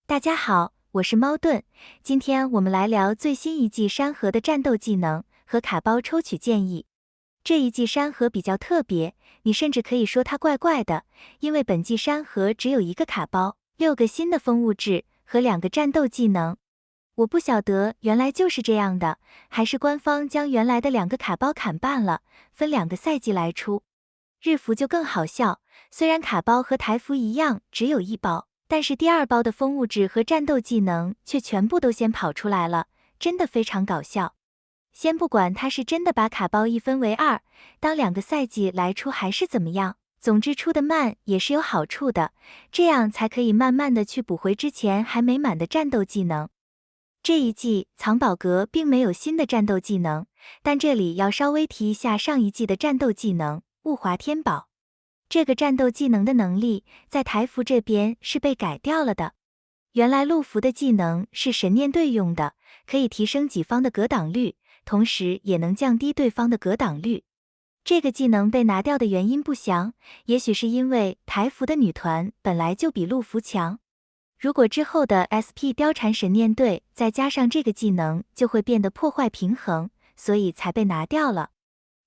大家好，我是猫盾，今天我们来聊最新一季山河的战斗技能和卡包抽取建议。这一季山河比较特别，你甚至可以说它怪怪的，因为本季山河只有一个卡包，6个新的风物质和2个战斗技能。我不晓得原来就是这样的，还是官方将原来的2个卡包砍半了，分2个赛季来出。日服就更好笑，虽然卡包和台服一样只有1包，但是第2包的风物质和战斗技能却全部都先跑出来了，真的非常搞笑。先不管它是真的把卡包一分为2，当2个赛季来出还是怎么样，总之出的慢也是有好处的，这样才可以慢慢的去补回之前还没满的战斗技能。这一季藏宝阁并没有新的战斗技能，但这里要稍微提一下上一季的战斗技能雾华天宝。这个战斗技能的能力在台服这边是被改掉了的。原来陆服的技能是神念队用的，可以提升己方的格挡率，同时也能降低对方的格挡率。这个技能被拿掉的原因不详，也许是因为台服的女团本来就比陆服强。如果之后的 SP 貂蝉神念队再加上这个技能，就会变得破坏平衡，所以才被拿掉了。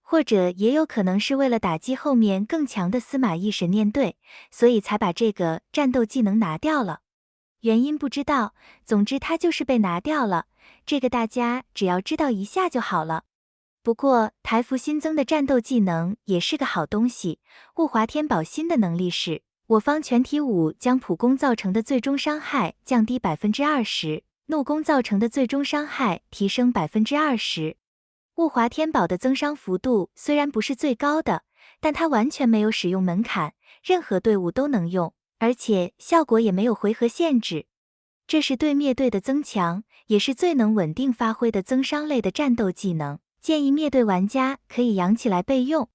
或者也有可能是为了打击后面更强的司马懿神念队，所以才把这个战斗技能拿掉了。原因不知道，总之它就是被拿掉了，这个大家只要知道一下就好了。不过台服新增的战斗技能也是个好东西，雾华天宝新的能力是我方全体武将普攻造成的最终伤害降低 20%， 怒攻造成的最终伤害提升 20%。雾华天宝的增伤幅度虽然不是最高的，但它完全没有使用门槛，任何队伍都能用，而且效果也没有回合限制。这是对灭队的增强，也是最能稳定发挥的增伤类的战斗技能，建议灭队玩家可以养起来备用。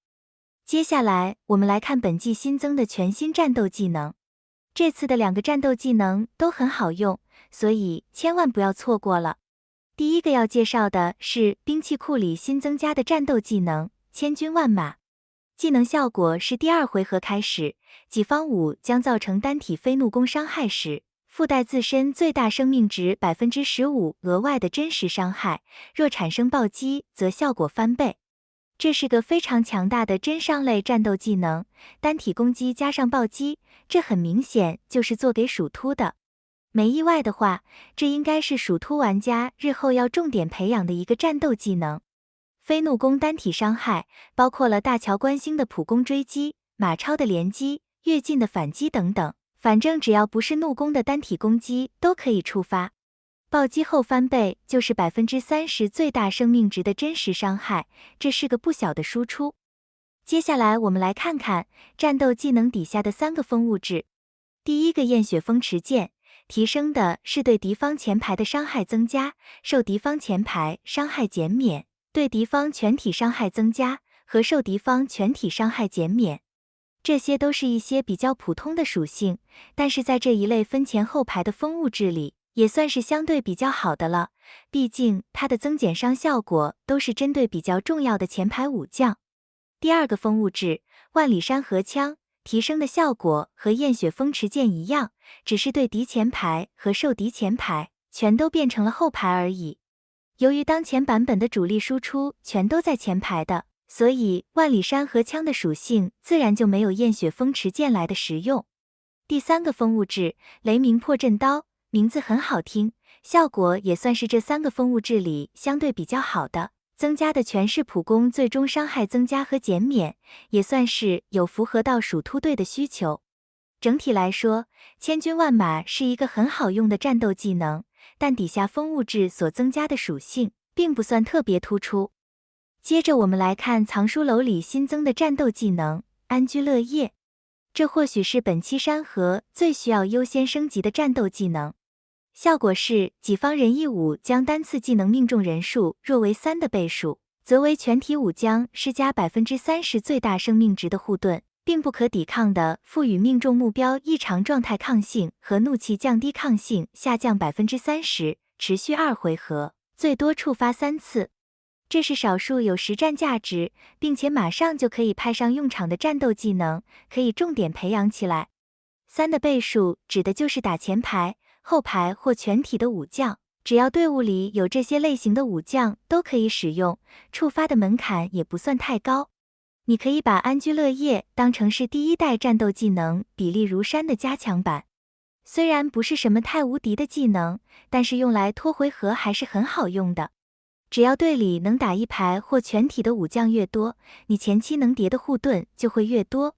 接下来我们来看本季新增的全新战斗技能。这次的2个战斗技能都很好用，所以千万不要错过了。第一个要介绍的是兵器库里新增加的战斗技能千军万马。技能效果是第2回合开始，己方武将造成单体非怒攻伤害时，附带自身最大生命值 15% 额外的真实伤害，若产生暴击则效果翻倍。这是个非常强大的真伤类战斗技能，单体攻击加上暴击，这很明显就是做给属秃的。没意外的话，这应该是属秃玩家日后要重点培养的一个战斗技能。非怒攻单体伤害包括了大乔观星的普攻追击、马超的连击、跃进的反击等等，反正只要不是怒攻的单体攻击都可以触发。暴击后翻倍就是 30% 最大生命值的真实伤害，这是个不小的输出。接下来我们来看看战斗技能底下的3个风物质。第一个焰血风驰剑，提升的是对敌方前排的伤害增加，受敌方前排伤害减免，对敌方全体伤害增加和受敌方全体伤害减免。这些都是一些比较普通的属性，但是在这一类分前后排的风物质里，也算是相对比较好的了，毕竟它的增减伤效果都是针对比较重要的前排武将。第2个风物质万里山河枪，提升的效果和焰血风驰剑一样，只是对敌前排和受敌前排全都变成了后排而已。由于当前版本的主力输出全都在前排的，所以万里山河枪的属性自然就没有焰血风驰剑来的实用。第3个风物质雷鸣破阵刀，名字很好听，效果也算是这3个风物质里相对比较好的，增加的全是普攻最终伤害增加和减免，也算是有符合到属秃队的需求。整体来说，千军万马是一个很好用的战斗技能，但底下风物质所增加的属性并不算特别突出。接着我们来看藏书楼里新增的战斗技能安居乐业，这或许是本期山河最需要优先升级的战斗技能。效果是己方人一武将单次技能命中人数若为3的倍数，则为全体武将施加 30% 最大生命值的护盾，并不可抵抗的赋予命中目标异常状态抗性和怒气降低抗性下降 30%， 持续2回合，最多触发3次。这是少数有实战价值，并且马上就可以派上用场的战斗技能，可以重点培养起来。3的倍数指的就是打前排，后排或全体的武将，只要队伍里有这些类型的武将都可以使用，触发的门槛也不算太高。你可以把安居乐业当成是第一代战斗技能比利如山的加强版。虽然不是什么太无敌的技能，但是用来拖回合还是很好用的。只要队里能打一排或全体的武将越多，你前期能叠的护盾就会越多。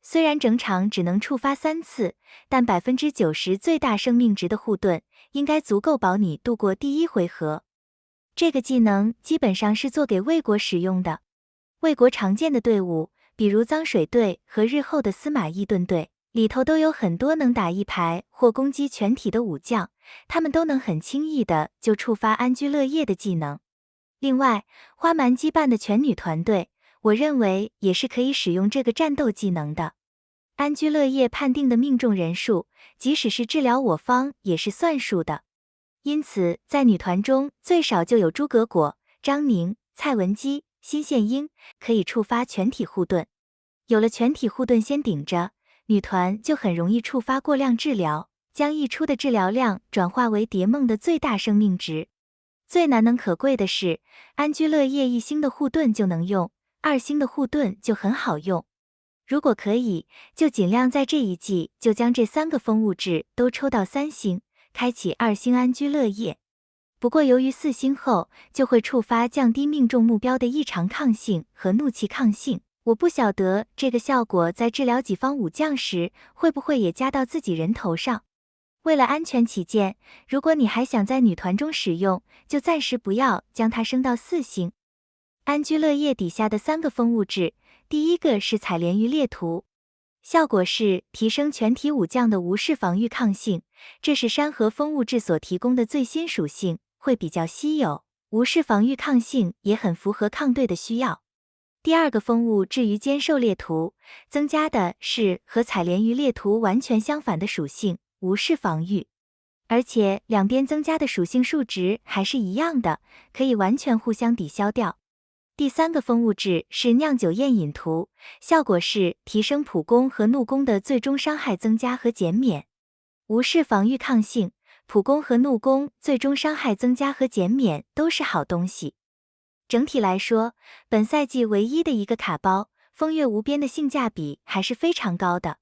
虽然整场只能触发3次，但90%最大生命值的护盾应该足够保你度过第一回合。这个技能基本上是做给魏国使用的。魏国常见的队伍，比如脏水队和日后的司马懿顿队，里头都有很多能打一排或攻击全体的武将，他们都能很轻易的就触发安居乐业的技能。另外，花蛮羁绊的全女团队，我认为也是可以使用这个战斗技能的。安居乐业判定的命中人数，即使是治疗我方也是算数的。因此，在女团中最少就有诸葛果、张宁、蔡文姬、辛宪英可以触发全体护盾。有了全体护盾先顶着，女团就很容易触发过量治疗，将溢出的治疗量转化为蝶梦的最大生命值。最难能可贵的是，安居乐业1星的护盾就能用，2星的护盾就很好用。如果可以，就尽量在这一季就将这3个风物质都抽到3星，开启2星安居乐业。不过由于4星后就会触发降低命中目标的异常抗性和怒气抗性，我不晓得这个效果在治疗己方武将时会不会也加到自己人头上。为了安全起见，如果你还想在女团中使用，就暂时不要将它升到4星。安居乐业底下的3个风物质，第一个是采莲鱼猎图，效果是提升全体武将的无视防御抗性，这是山河风物质所提供的最新属性，会比较稀有，无视防御抗性也很符合抗队的需要。第二个风物至于坚兽猎图，增加的是和采莲鱼猎图完全相反的属性，无视防御，而且两边增加的属性数值还是一样的，可以完全互相抵消掉。第三个风物质是酿酒宴饮图，效果是提升普攻和怒攻的最终伤害增加和减免，无视防御抗性，普攻和怒攻最终伤害增加和减免都是好东西。整体来说，本赛季唯一的一个卡包风月无边的性价比还是非常高的。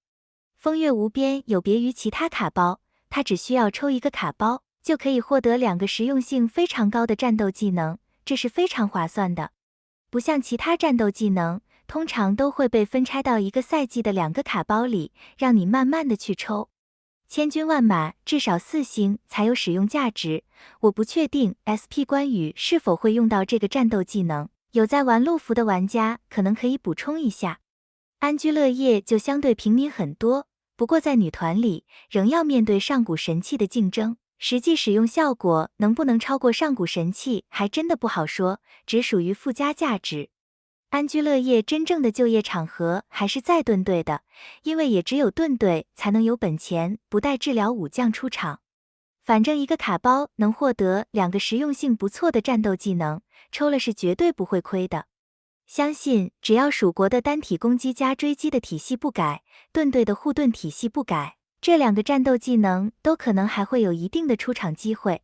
风月无边有别于其他卡包，它只需要抽一个卡包就可以获得2个实用性非常高的战斗技能，这是非常划算的。不像其他战斗技能，通常都会被分拆到一个赛季的2个卡包里，让你慢慢的去抽。千军万马至少4星才有使用价值，我不确定 SP 关羽是否会用到这个战斗技能，有在玩陆服的玩家可能可以补充一下。安居乐业就相对平民很多，不过在女团里仍要面对上古神器的竞争，实际使用效果能不能超过上古神器还真的不好说，只属于附加价值。安居乐业真正的就业场合还是在盾队的，因为也只有盾队才能有本钱不带治疗武将出场。反正一个卡包能获得2个实用性不错的战斗技能，抽了是绝对不会亏的。相信只要蜀国的单体攻击加追击的体系不改，盾队的护盾体系不改，这2个战斗技能都可能还会有一定的出场机会。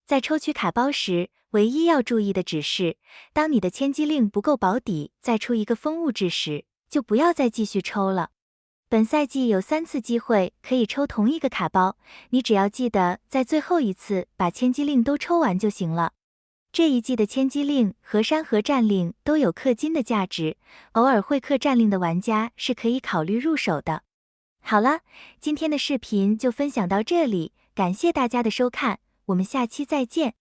在抽取卡包时，唯一要注意的只是，当你的千机令不够保底再出一个风物质时，就不要再继续抽了。本赛季有3次机会可以抽同一个卡包，你只要记得在最后一次把千机令都抽完就行了。这一季的千机令和山河战令都有氪金的价值，偶尔会氪战令的玩家是可以考虑入手的。好了，今天的视频就分享到这里，感谢大家的收看，我们下期再见。